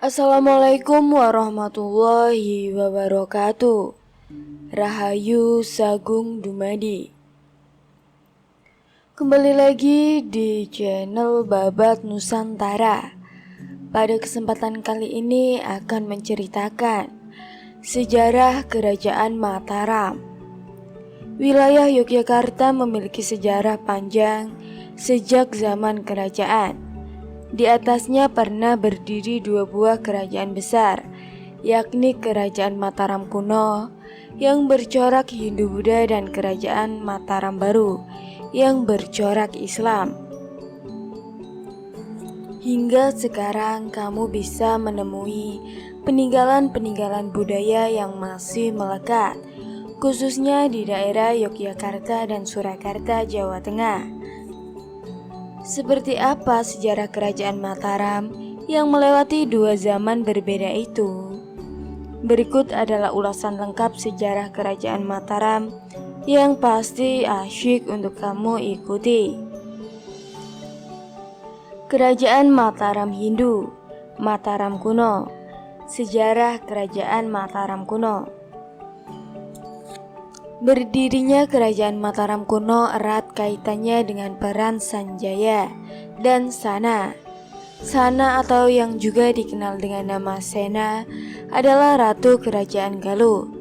Assalamualaikum warahmatullahi wabarakatuh. Rahayu Sagung Dumadi. Kembali lagi di channel Babat Nusantara. Pada kesempatan kali ini akan menceritakan sejarah Kerajaan Mataram. Wilayah Yogyakarta memiliki sejarah panjang sejak zaman kerajaan. Di atasnya pernah berdiri dua buah kerajaan besar, yakni Kerajaan Mataram kuno yang bercorak Hindu-Buddha dan Kerajaan Mataram baru yang bercorak Islam. Hingga sekarang kamu bisa menemui peninggalan-peninggalan budaya yang masih melekat, khususnya di daerah Yogyakarta dan Surakarta, Jawa Tengah. Seperti apa sejarah Kerajaan Mataram yang melewati dua zaman berbeda itu? Berikut adalah ulasan lengkap sejarah Kerajaan Mataram yang pasti asyik untuk kamu ikuti. Kerajaan Mataram Hindu, Mataram kuno. Sejarah Kerajaan Mataram kuno. Berdirinya Kerajaan Mataram kuno erat kaitannya dengan peran Sanjaya dan Sana. Sana atau yang juga dikenal dengan nama Sena adalah Ratu Kerajaan Galuh.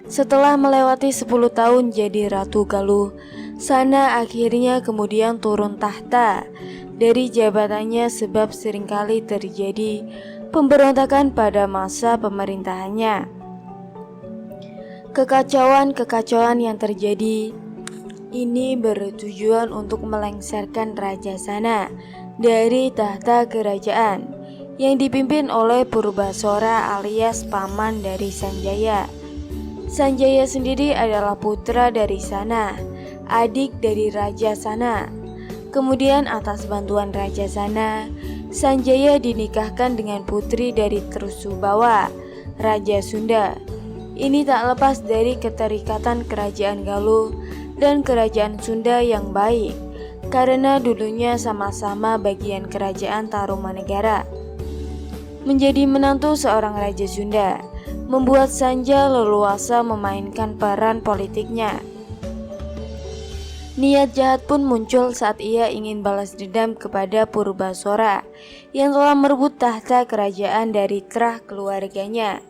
Setelah melewati 10 tahun jadi Ratu Galuh, Sana akhirnya kemudian turun tahta dari jabatannya sebab seringkali terjadi pemberontakan pada masa pemerintahannya. Kekacauan yang terjadi ini bertujuan untuk melengsarkan Raja Sana dari tahta kerajaan yang dipimpin oleh Purbasora alias paman dari Sanjaya. Sanjaya sendiri adalah putra dari Sana, adik dari Raja Sana. Kemudian atas bantuan Raja Sana, Sanjaya dinikahkan dengan putri dari Trusubawa, Raja Sunda. Ini tak lepas dari keterikatan Kerajaan Galuh dan Kerajaan Sunda yang baik, karena dulunya sama-sama bagian Kerajaan Tarumanegara. Menjadi menantu seorang Raja Sunda membuat Sanja leluasa memainkan peran politiknya. Niat jahat pun muncul saat ia ingin balas dendam kepada Purbasora yang telah merebut tahta kerajaan dari terah keluarganya.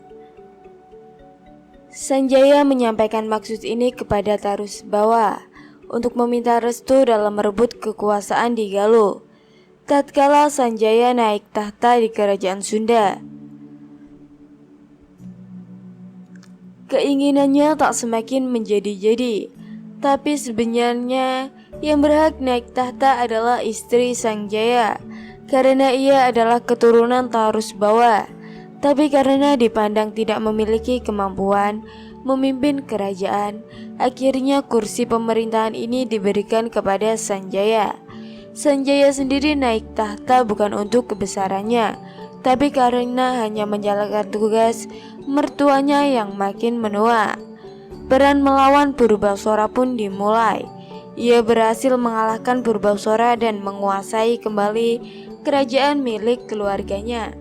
Sanjaya menyampaikan maksud ini kepada Tarusbawa untuk meminta restu dalam merebut kekuasaan di Galuh. Tatkala Sanjaya naik tahta di Kerajaan Sunda, keinginannya tak semakin menjadi-jadi, tapi sebenarnya yang berhak naik tahta adalah istri Sanjaya, karena ia adalah keturunan Tarusbawa. Tapi karena dipandang tidak memiliki kemampuan memimpin kerajaan, akhirnya kursi pemerintahan ini diberikan kepada Sanjaya. Sanjaya sendiri naik tahta bukan untuk kebesarannya, tapi karena hanya menjalankan tugas mertuanya yang makin menua. Peran melawan Purbasora pun dimulai. Ia berhasil mengalahkan Purbasora dan menguasai kembali kerajaan milik keluarganya.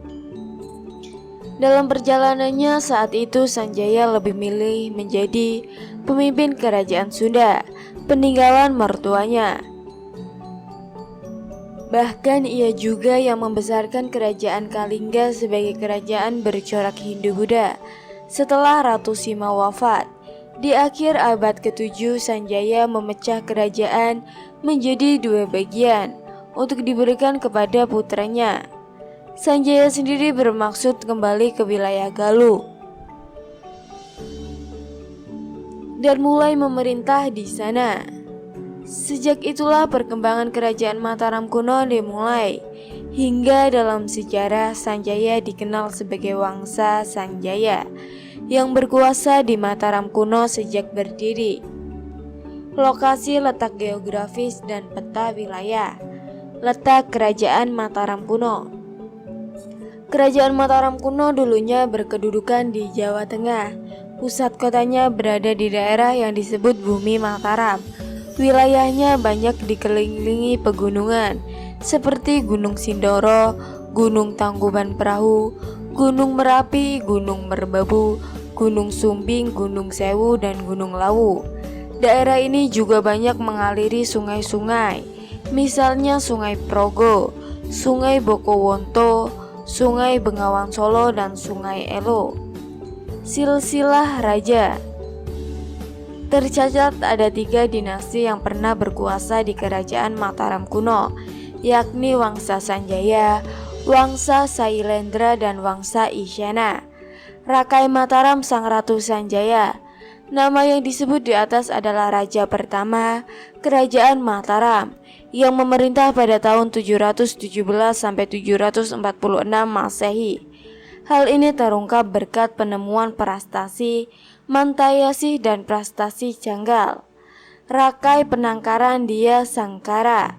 Dalam perjalanannya saat itu Sanjaya lebih milih menjadi pemimpin kerajaan Sunda, peninggalan mertuanya. Bahkan ia juga yang membesarkan kerajaan Kalingga sebagai kerajaan bercorak Hindu-Buddha setelah Ratu Sima wafat. Di akhir abad ke-7 Sanjaya memecah kerajaan menjadi dua bagian untuk diberikan kepada putranya. Sanjaya sendiri bermaksud kembali ke wilayah Galuh dan mulai memerintah di sana. Sejak itulah perkembangan Kerajaan Mataram kuno dimulai, hingga dalam sejarah Sanjaya dikenal sebagai Wangsa Sanjaya yang berkuasa di Mataram kuno sejak berdiri. Lokasi, letak geografis, dan peta wilayah. Letak Kerajaan Mataram kuno. Kerajaan Mataram kuno dulunya berkedudukan di Jawa Tengah. Pusat kotanya berada di daerah yang disebut Bumi Mataram. Wilayahnya banyak dikelilingi pegunungan seperti Gunung Sindoro, Gunung Tangkuban Perahu, Gunung Merapi, Gunung Merbabu, Gunung Sumbing, Gunung Sewu, dan Gunung Lawu. Daerah ini juga banyak mengaliri sungai-sungai, misalnya Sungai Progo, Sungai Bokowonto, Sungai Bengawan Solo, dan Sungai Elo. Silsilah Raja. Tercatat ada 3 dinasti yang pernah berkuasa di Kerajaan Mataram kuno, yakni Wangsa Sanjaya, Wangsa Sailendra, dan Wangsa Isyana. Rakai Mataram Sang Ratu Sanjaya. Nama yang disebut di atas adalah raja pertama Kerajaan Mataram yang memerintah pada tahun 717 sampai 746 Masehi. Hal ini terungkap berkat penemuan prastasi Mantayasih dan prastasi Janggal. Rakai Penangkaran Dia Sangkara.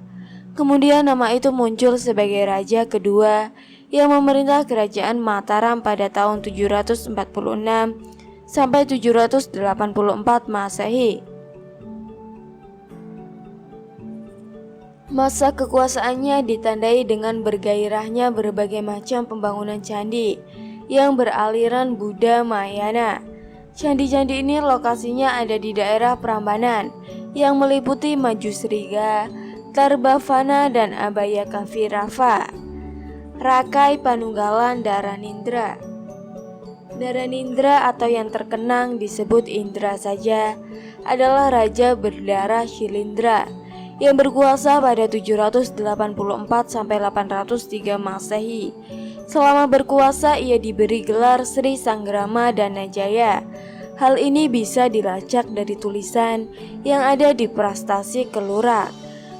Kemudian nama itu muncul sebagai raja kedua yang memerintah Kerajaan Mataram pada tahun 746 sampai 784 Masehi. Masa kekuasaannya ditandai dengan bergairahnya berbagai macam pembangunan candi yang beraliran Buddha Mahayana. Candi-candi ini lokasinya ada di daerah Prambanan yang meliputi Majusriga, Tarbhavana, dan Abhayakavirafa. Rakai Panunggalan Dharanindra. Dharanindra atau yang terkenang disebut Indra saja adalah raja berdarah Shilindra yang berkuasa pada 784 sampai 803 Masehi. Selama berkuasa ia diberi gelar Sri Sanggrama Danajaya. Hal ini bisa dilacak dari tulisan yang ada di prastasi Kelurak.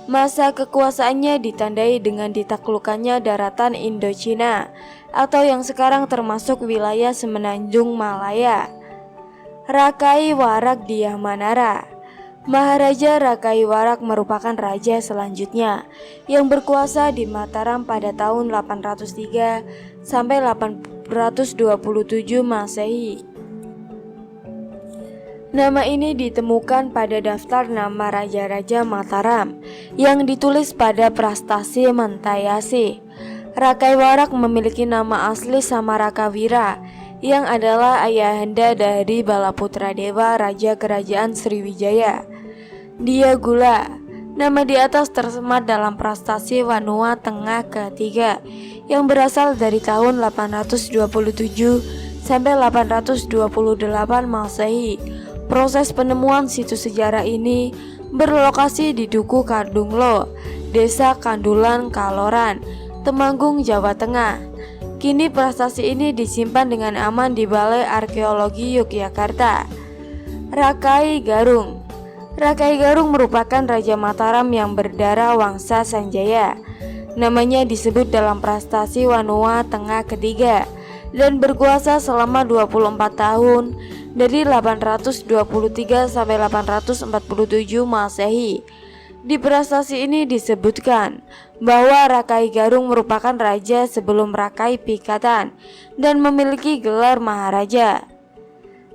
Masa kekuasaannya ditandai dengan ditaklukannya daratan Indochina atau yang sekarang termasuk wilayah Semenanjung Malaya. Rakai Warak Diahmanara. Maharaja Rakai Warak merupakan raja selanjutnya yang berkuasa di Mataram pada tahun 803 sampai 827 Masehi. Nama ini ditemukan pada daftar nama raja-raja Mataram yang ditulis pada prastasi Mantayasih. Rakai Warak memiliki nama asli Samarakawira yang adalah ayahanda dari Balaputra Dewa Raja Kerajaan Sriwijaya. Dia Gula. Nama di atas tersemat dalam prastasi Wanua Tengah ketiga yang berasal dari tahun 827 sampai 828 Masehi. Proses penemuan situs sejarah ini berlokasi di Duku Kardunglo, Desa Kandulan, Kaloran, Temanggung, Jawa Tengah. Kini prestasi ini disimpan dengan aman di Balai Arkeologi Yogyakarta. Rakai Garung. Rakai Garung merupakan Raja Mataram yang berdarah Wangsa Sanjaya. Namanya disebut dalam prastasi Wanua Tengah ketiga dan berkuasa selama 24 tahun dari 823 sampai 847 Masehi. Di prestasi ini disebutkan bahwa Rakai Garung merupakan raja sebelum Rakai Pikatan dan memiliki gelar Maharaja.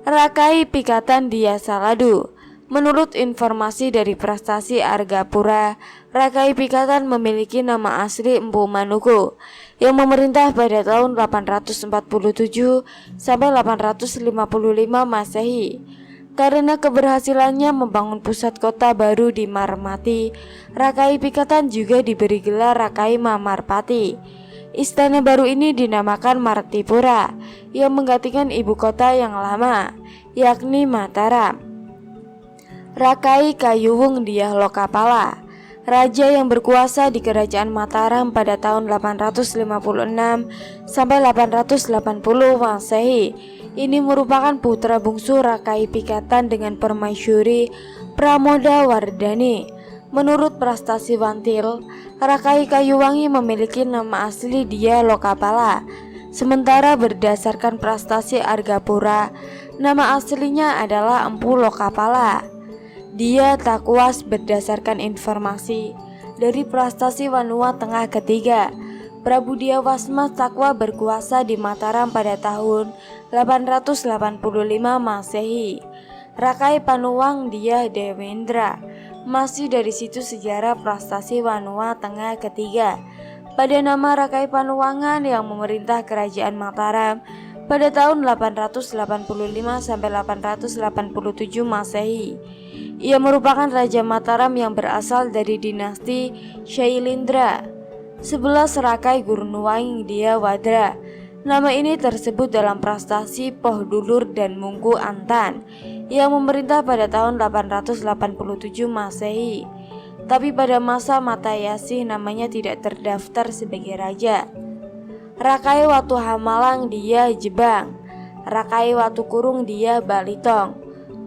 Rakai Pikatan Dia Saladu. Menurut informasi dari prestasi Argapura, Rakai Pikatan memiliki nama asli Empu Manuku yang memerintah pada tahun 847 sampai 855 Masehi. Karena keberhasilannya membangun pusat kota baru di Marmati, Rakai Pikatan juga diberi gelar Rakai Mamarpati. Istana baru ini dinamakan Martipura yang menggantikan ibu kota yang lama, yakni Mataram. Rakai Kayuwung Dyah Lokapala. Raja yang berkuasa di Kerajaan Mataram pada tahun 856 sampai 880 Masehi. Ini merupakan putra bungsu Rakai Pikatan dengan permaisuri Pramoda Wardani. Menurut prastasi Wantil, Rakai Kayuwangi memiliki nama asli Dyah Lokapala. Sementara berdasarkan prastasi Argapura, nama aslinya adalah Empu Lokapala. Dia tak kuas berdasarkan informasi dari prastasi Wanua Tengah ketiga. Prabu Dyawasma Sakwa berkuasa di Mataram pada tahun 885 Masehi. Rakai Panuwang Dyah Dewendra Masih dari situ sejarah prestasi Wanua Tengah ketiga pada nama Rakai Panuangan yang memerintah kerajaan Mataram pada tahun 885 sampai 887 Masehi. Ia merupakan Raja Mataram yang berasal dari dinasti Shailendra. 11 Rakai Gurunuwaing Dia Wadra. Nama ini tersebut dalam prestasi Poh Dulur dan Mungku Antan yang memerintah pada tahun 887 Masehi. Tapi pada masa Matayasih namanya tidak terdaftar sebagai raja. Rakai Watu Hamalang Dia Jebang, Rakai Watu Kurung Dia Balitong,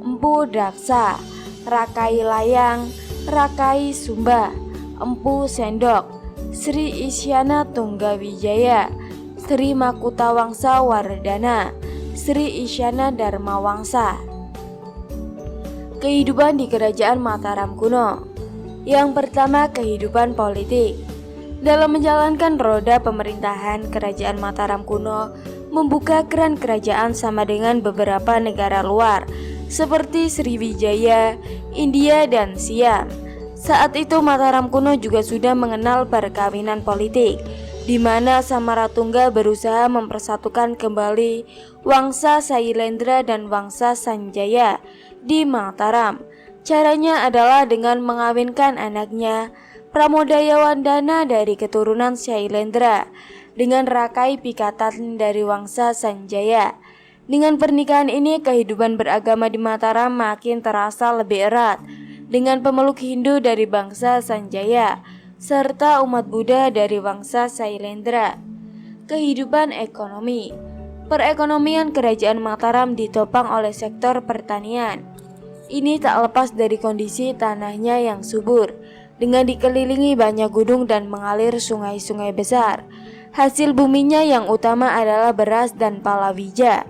Empu Daksa, Rakai Layang, Rakai Sumba, Empu Sendok, Sri Isyana Tunggawijaya, Sri Makutawangsa Wardana, Sri Isyana Dharmawangsa. Kehidupan di Kerajaan Mataram kuno. Yang pertama, kehidupan politik. Dalam menjalankan roda pemerintahan, Kerajaan Mataram kuno membuka keran kerajaan sama dengan beberapa negara luar seperti Sriwijaya, India, dan Siam. Saat itu Mataram kuno juga sudah mengenal perkawinan politik, di mana Samaratungga berusaha mempersatukan kembali Wangsa Sailendra dan Wangsa Sanjaya di Mataram. Caranya adalah dengan mengawinkan anaknya Pramodaya Wandana dari keturunan Shailendra dengan Rakai Pikatan dari Wangsa Sanjaya. Dengan pernikahan ini, kehidupan beragama di Mataram makin terasa lebih erat dengan pemeluk Hindu dari bangsa Sanjaya serta umat Buddha dari Wangsa Shailendra. Kehidupan ekonomi. Perekonomian Kerajaan Mataram ditopang oleh sektor pertanian. Ini tak lepas dari kondisi tanahnya yang subur, dengan dikelilingi banyak gunung dan mengalir sungai-sungai besar. Hasil buminya yang utama adalah beras dan palawija.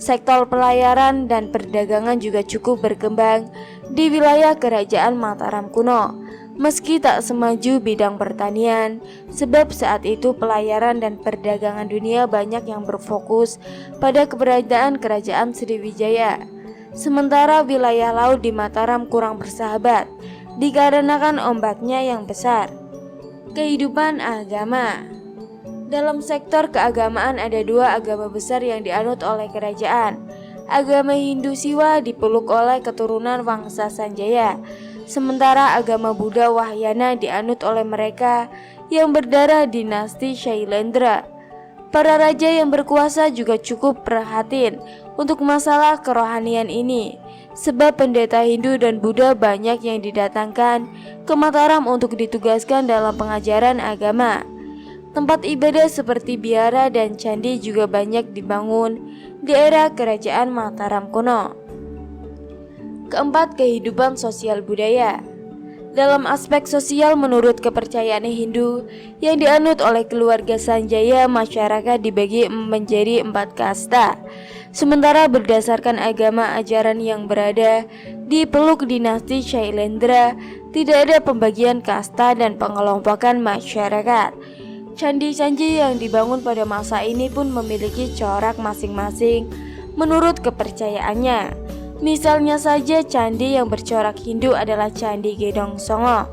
Sektor pelayaran dan perdagangan juga cukup berkembang di wilayah Kerajaan Mataram kuno, meski tak semaju bidang pertanian, sebab saat itu pelayaran dan perdagangan dunia banyak yang berfokus pada keberadaan Kerajaan Sriwijaya. Sementara wilayah laut di Mataram kurang bersahabat dikarenakan ombaknya yang besar. Kehidupan agama. Dalam sektor keagamaan ada dua agama besar yang dianut oleh kerajaan. Agama Hindu Siwa dipeluk oleh keturunan Wangsa Sanjaya, sementara agama Buddha Wahyana dianut oleh mereka yang berdarah dinasti Shailendra. Para raja yang berkuasa juga cukup prihatin untuk masalah kerohanian ini, sebab pendeta Hindu dan Buddha banyak yang didatangkan ke Mataram untuk ditugaskan dalam pengajaran agama. Tempat ibadah seperti biara dan candi juga banyak dibangun di era Kerajaan Mataram kuno. Keempat, kehidupan sosial budaya. Dalam aspek sosial, menurut kepercayaan Hindu yang dianut oleh keluarga Sanjaya, masyarakat dibagi menjadi 4 kasta. Sementara berdasarkan agama ajaran yang berada di peluk dinasti Shailendra, tidak ada pembagian kasta dan pengelompokan masyarakat. Candi-candi yang dibangun pada masa ini pun memiliki corak masing-masing menurut kepercayaannya. Misalnya saja candi yang bercorak Hindu adalah Candi Gedong Songo,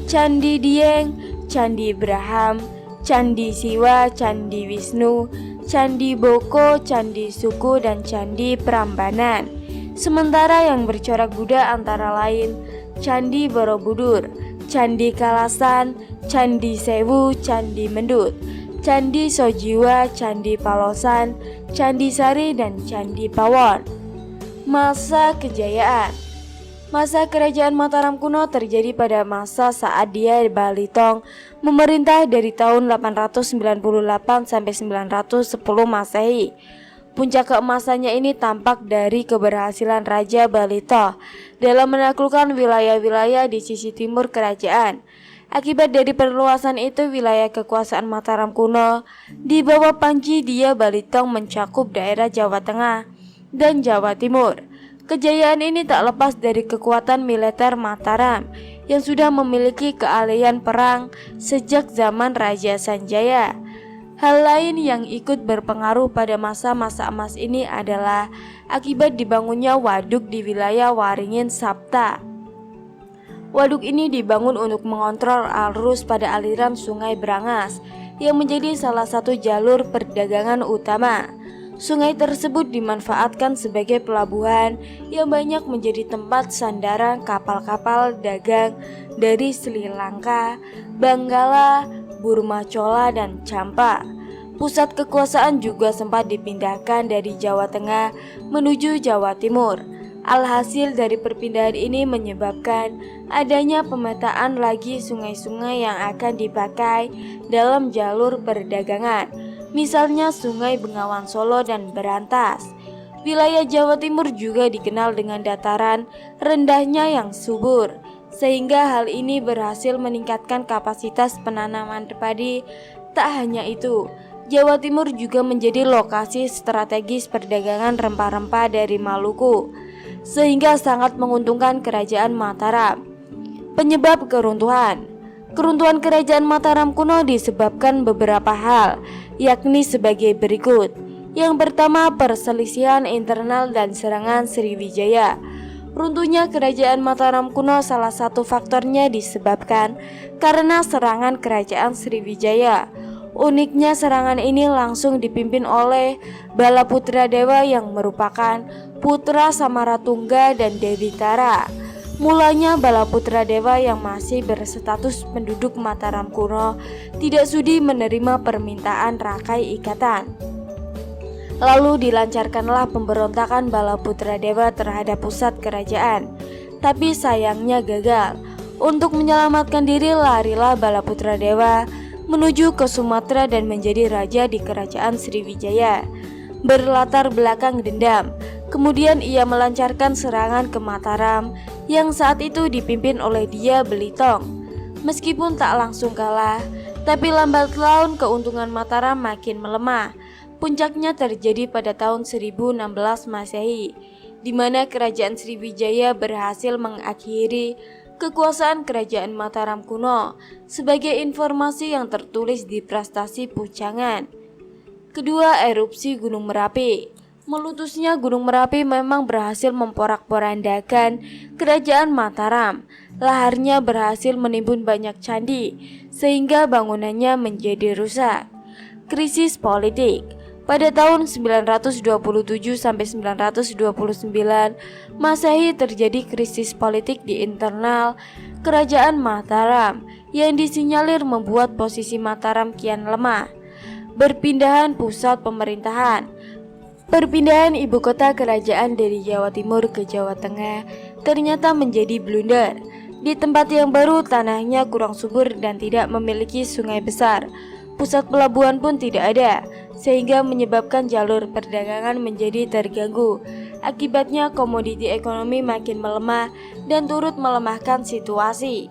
Candi Dieng, Candi Braham, Candi Siwa, Candi Wisnu, Candi Boko, Candi Suku, dan Candi Prambanan. Sementara yang bercorak Buddha antara lain Candi Borobudur, Candi Kalasan, Candi Sewu, Candi Mendut, Candi Sojiwa, Candi Palosan, Candi Sari, dan Candi Pawon. Masa kejayaan. Masa kerajaan Mataram kuno terjadi pada masa saat Dia Balitong memerintah dari tahun 898 sampai 910 Masehi. Puncak keemasannya ini tampak dari keberhasilan Raja Balito dalam menaklukkan wilayah-wilayah di sisi timur kerajaan. Akibat dari perluasan itu, wilayah kekuasaan Mataram kuno di bawah Panji Dia Balitong mencakup daerah Jawa Tengah dan Jawa Timur. Kejayaan ini tak lepas dari kekuatan militer Mataram yang sudah memiliki keahlian perang sejak zaman Raja Sanjaya. Hal lain yang ikut berpengaruh pada masa-masa emas ini adalah akibat dibangunnya waduk di wilayah Waringin Sapta. Waduk ini dibangun untuk mengontrol arus pada aliran Sungai Brangas yang menjadi salah satu jalur perdagangan utama. Sungai tersebut dimanfaatkan sebagai pelabuhan yang banyak menjadi tempat sandaran kapal-kapal dagang dari Sri Lanka, Benggala, Burma Chola, dan Champa. Pusat kekuasaan juga sempat dipindahkan dari Jawa Tengah menuju Jawa Timur. Alhasil dari perpindahan ini menyebabkan adanya pemetaan lagi sungai-sungai yang akan dipakai dalam jalur perdagangan. Misalnya Sungai Bengawan Solo dan Berantas. Wilayah Jawa Timur juga dikenal dengan dataran rendahnya yang subur, sehingga hal ini berhasil meningkatkan kapasitas penanaman padi. Tak hanya itu, Jawa Timur juga menjadi lokasi strategis perdagangan rempah-rempah dari Maluku, sehingga sangat menguntungkan Kerajaan Mataram. Penyebab keruntuhan Kerajaan Mataram kuno disebabkan beberapa hal, yakni sebagai berikut. Yang pertama, perselisihan internal dan serangan Sriwijaya. Runtuhnya Kerajaan Mataram kuno salah satu faktornya disebabkan karena serangan Kerajaan Sriwijaya. Uniknya serangan ini langsung dipimpin oleh Balaputradewa yang merupakan putra Samaratungga dan Dewi Tara. Mulanya Balaputradewa yang masih berstatus penduduk Mataram kuno tidak sudi menerima permintaan Rakai Ikatan. Lalu dilancarkanlah pemberontakan Balaputradewa terhadap pusat kerajaan. Tapi sayangnya gagal. Untuk menyelamatkan diri, larilah Balaputradewa menuju ke Sumatera dan menjadi raja di Kerajaan Sriwijaya. Berlatar belakang dendam, kemudian ia melancarkan serangan ke Mataram yang saat itu dipimpin oleh Dia Belitong. Meskipun tak langsung kalah, tapi lambat laun keuntungan Mataram makin melemah. Puncaknya terjadi pada tahun 1016 Masehi, di mana Kerajaan Sriwijaya berhasil mengakhiri kekuasaan Kerajaan Mataram kuno. Sebagai informasi yang tertulis di Prastasi Pucangan. Kedua, erupsi Gunung Merapi. Meletusnya Gunung Merapi memang berhasil memporak-porandakan Kerajaan Mataram. Laharnya berhasil menimbun banyak candi, sehingga bangunannya menjadi rusak. Krisis politik. Pada tahun 927 sampai 929 Masehi terjadi krisis politik di internal Kerajaan Mataram yang disinyalir membuat posisi Mataram kian lemah. Perpindahan pusat pemerintahan. Perpindahan ibu kota kerajaan dari Jawa Timur ke Jawa Tengah ternyata menjadi blunder. Di tempat yang baru tanahnya kurang subur dan tidak memiliki sungai besar. Pusat pelabuhan pun tidak ada, sehingga menyebabkan jalur perdagangan menjadi terganggu. Akibatnya komoditi ekonomi makin melemah dan turut melemahkan situasi.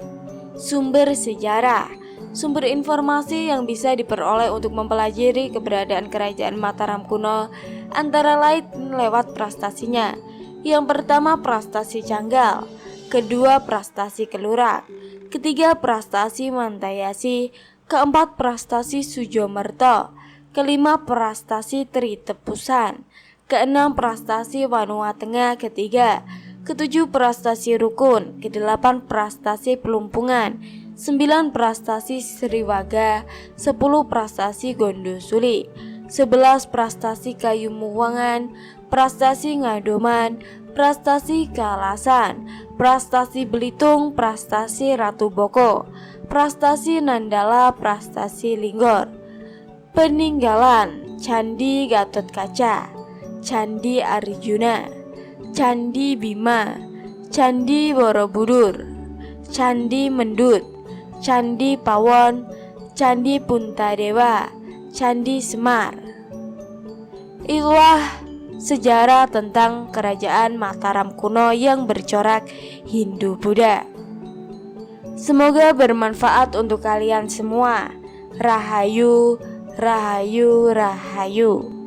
Sumber sejarah. Sumber informasi yang bisa diperoleh untuk mempelajari keberadaan Kerajaan Mataram kuno antara lain lewat prastasinya. Yang pertama, Prastasi Canggal. Kedua, Prastasi Kelurak. Ketiga, Prastasi Mantayasi. Keempat, Prastasi Sujomerto. Kelima, Prastasi Tritepusan. Keenam, Prastasi Wanua Tengah. Ketiga. Ketujuh, Prastasi Rukun. Kedelapan, Prastasi Pelumpungan. 9, Prastasi Sriwaga. 10, Prastasi Gondosuli. 11, Prastasi Kayumuwangan. Prastasi Ngadoman. Prastasi Kalasan. Prastasi Belitung. Prastasi Ratu Boko. Prastasi Nandala. Prastasi Linggor. Peninggalan Candi Gatotkaca, Candi Arjuna, Candi Bima, Candi Borobudur, Candi Mendut, Candi Pawon, Candi Puntadewa, Candi Semar. Itulah sejarah tentang Kerajaan Mataram kuno yang bercorak Hindu-Buddha. Semoga bermanfaat untuk kalian semua. Rahayu, Rahayu, Rahayu.